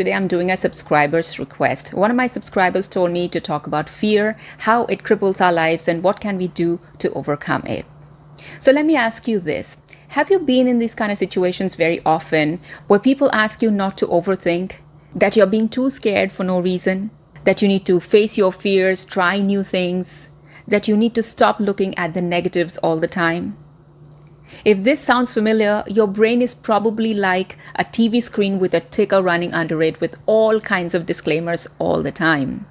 Today I'm doing a subscriber's request. One of my subscribers told me to talk about fear, how it cripples our lives, and what can we do to overcome it. So let me ask you this. Have you been in these kind of situations very often where people ask you not to overthink, that you're being too scared for no reason, that you need to face your fears, try new things, that you need to stop looking at the negatives all the time? If this sounds familiar, your brain is probably like a TV screen with a ticker running under it with all kinds of disclaimers all the time.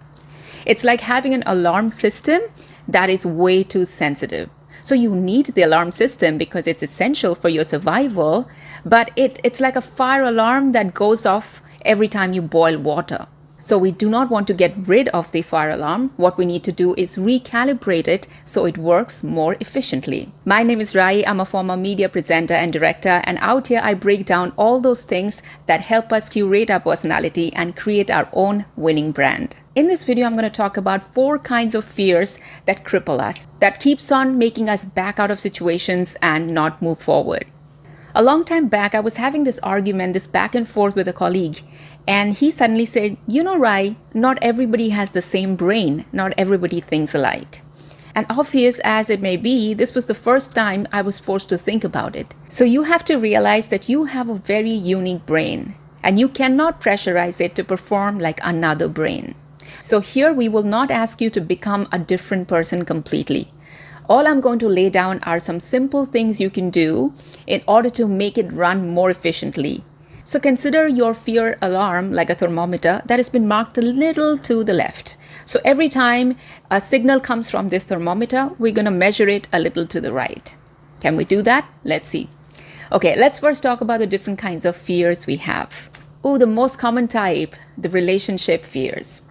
It's like having an alarm system that is way too sensitive. So you need the alarm system because it's essential for your survival, but it's like a fire alarm that goes off every time you boil water. So we do not want to get rid of the fire alarm. What we need to do is recalibrate it so it works more efficiently. My name is Rai. I'm a former media presenter and director, and out here I break down all those things that help us curate our personality and create our own winning brand. In this video, I'm going to talk about 4 kinds of fears that cripple us, that keeps on making us back out of situations and not move forward. A long time back, I was having this argument, this back and forth with a colleague, and he suddenly said, "You know, Rai, not everybody has the same brain. Not everybody thinks alike." And obvious as it may be, this was the first time I was forced to think about it. So you have to realize that you have a very unique brain, and you cannot pressurize it to perform like another brain. So here we will not ask you to become a different person completely. All I'm going to lay down are some simple things you can do in order to make it run more efficiently. So consider your fear alarm like a thermometer that has been marked a little to the left. So every time a signal comes from this thermometer, we're going to measure it a little to the right. Can we do that? Let's see. Okay, let's first talk about the different kinds of fears we have. Oh, the most common type, the relationship fears.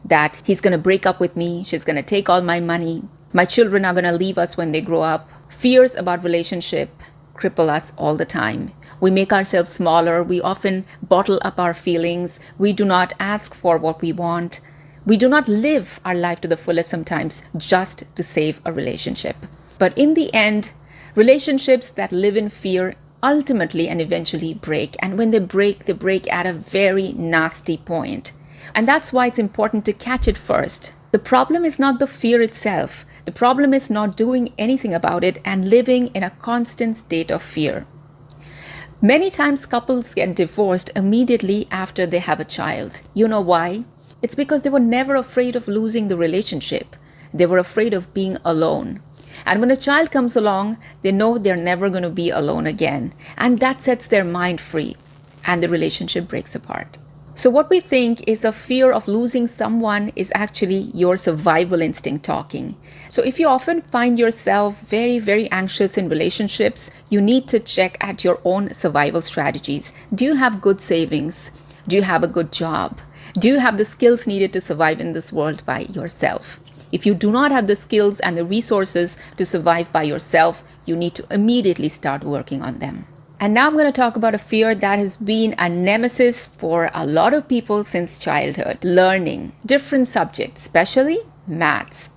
That he's going to break up with me, she's going to take all my money, my children are going to leave us when they grow up. Fears about relationship cripple us all the time. We make ourselves smaller. We often bottle up our feelings. We do not ask for what we want. We do not live our life to the fullest sometimes just to save a relationship. But in the end, relationships that live in fear ultimately and eventually break. And when they break at a very nasty point. And that's why it's important to catch it first. The problem is not the fear itself. The problem is not doing anything about it and living in a constant state of fear. Many times couples get divorced immediately after they have a child. You know why? It's because they were never afraid of losing the relationship. They were afraid of being alone. And when a child comes along, they know they're never going to be alone again. And that sets their mind free. And the relationship breaks apart. So what we think is a fear of losing someone is actually your survival instinct talking. So if you often find yourself very, very anxious in relationships, you need to check at your own survival strategies. Do you have good savings? Do you have a good job? Do you have the skills needed to survive in this world by yourself? If you do not have the skills and the resources to survive by yourself, you need to immediately start working on them. And now I'm going to talk about a fear that has been a nemesis for a lot of people since childhood. Learning different subjects, especially maths.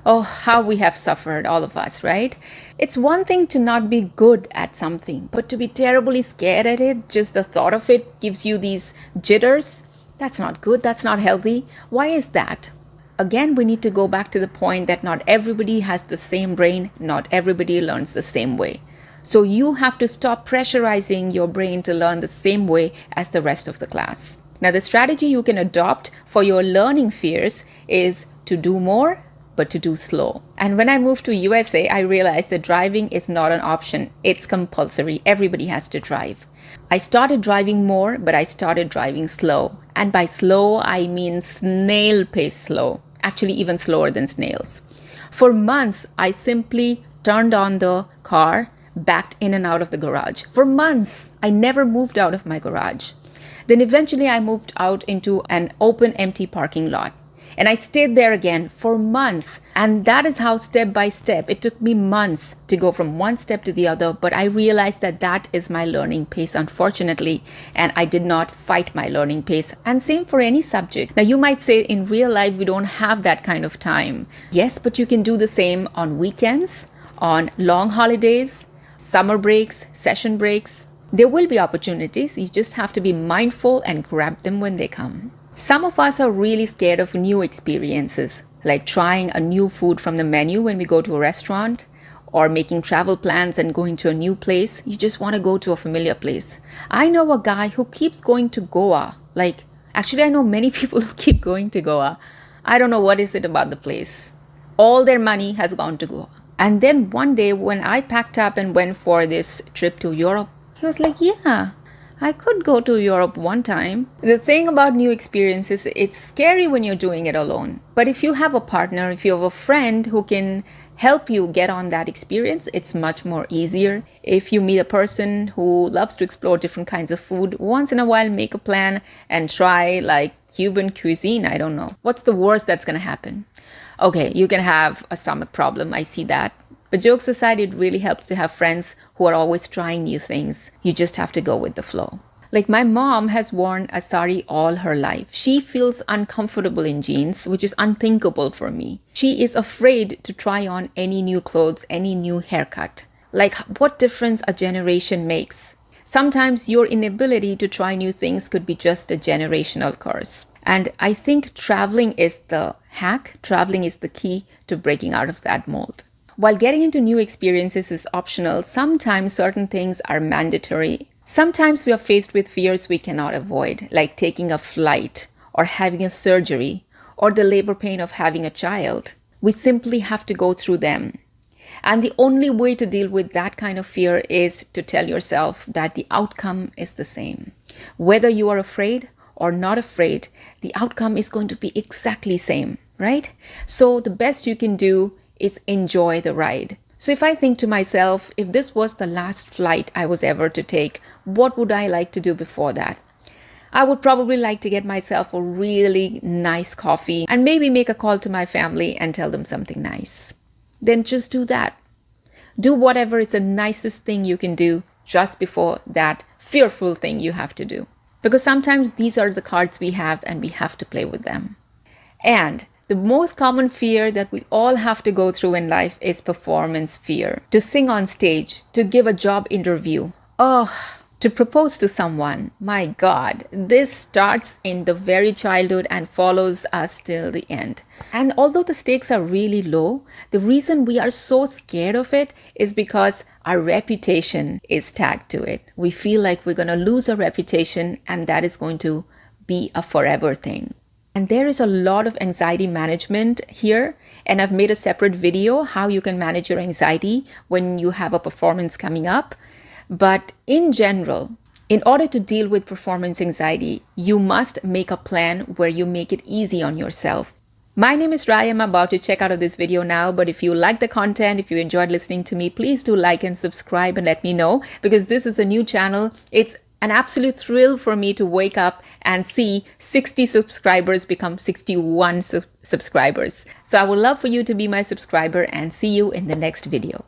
Oh, how we have suffered, all of us, right? It's one thing to not be good at something, but to be terribly scared at it, just the thought of it gives you these jitters. That's not good. That's not healthy. Why is that? Again, we need to go back to the point that not everybody has the same brain. Not everybody learns the same way. So you have to stop pressurizing your brain to learn the same way as the rest of the class. Now, the strategy you can adopt for your learning fears is to do more, but to do slow. And when I moved to USA, I realized that driving is not an option. It's compulsory. Everybody has to drive. I started driving more, but I started driving slow. And by slow, I mean snail pace slow. Actually, even slower than snails. For months, I simply turned on the car, backed in and out of the garage. For months, I never moved out of my garage. Then eventually I moved out into an open, empty parking lot. And I stayed there again for months. And that is how step by step, it took me months to go from one step to the other. But I realized that that is my learning pace, unfortunately. And I did not fight my learning pace. And same for any subject. Now, you might say in real life, we don't have that kind of time. Yes, but you can do the same on weekends, on long holidays, summer breaks, session breaks. There will be opportunities. You just have to be mindful and grab them when they come. Some of us are really scared of new experiences, like trying a new food from the menu when we go to a restaurant, or making travel plans and going to a new place. You just want to go to a familiar place. I know a guy who keeps going to Goa. Actually, I know many people who keep going to Goa. I don't know what is it about the place. All their money has gone to Goa. And then one day when I packed up and went for this trip to Europe, he was like, yeah, I could go to Europe one time. The thing about new experiences, it's scary when you're doing it alone. But if you have a partner, if you have a friend who can help you get on that experience, it's much more easier. If you meet a person who loves to explore different kinds of food, once in a while make a plan and try like Cuban cuisine. I don't know. What's the worst that's going to happen? Okay, you can have a stomach problem. I see that. But jokes aside, it really helps to have friends who are always trying new things. You just have to go with the flow. Like my mom has worn a sari all her life. She feels uncomfortable in jeans, which is unthinkable for me. She is afraid to try on any new clothes, any new haircut. Like what difference a generation makes. Sometimes your inability to try new things could be just a generational curse. And I think traveling is the hack. Traveling is the key to breaking out of that mold. While getting into new experiences is optional, sometimes certain things are mandatory. Sometimes we are faced with fears we cannot avoid, like taking a flight or having a surgery or the labor pain of having a child. We simply have to go through them. And the only way to deal with that kind of fear is to tell yourself that the outcome is the same. Whether you are afraid or not afraid, the outcome is going to be exactly same, right? So the best you can do is enjoy the ride. So if I think to myself, if this was the last flight I was ever to take, what would I like to do before that? I would probably like to get myself a really nice coffee and maybe make a call to my family and tell them something nice. Then just do that. Do whatever is the nicest thing you can do just before that fearful thing you have to do. Because sometimes these are the cards we have and we have to play with them. And the most common fear that we all have to go through in life is performance fear. To sing on stage, to give a job interview, to propose to someone. My God, this starts in the very childhood and follows us till the end. And although the stakes are really low, the reason we are so scared of it is because our reputation is tagged to it. We feel like we're going to lose our reputation and that is going to be a forever thing. And there is a lot of anxiety management here. And I've made a separate video how you can manage your anxiety when you have a performance coming up. But in general, in order to deal with performance anxiety, you must make a plan where you make it easy on yourself. My name is Rai. I'm about to check out of this video now. But if you like the content, if you enjoyed listening to me, please do like and subscribe and let me know, because this is a new channel. It's an absolute thrill for me to wake up and see 60 subscribers become 61 subscribers. So I would love for you to be my subscriber and see you in the next video.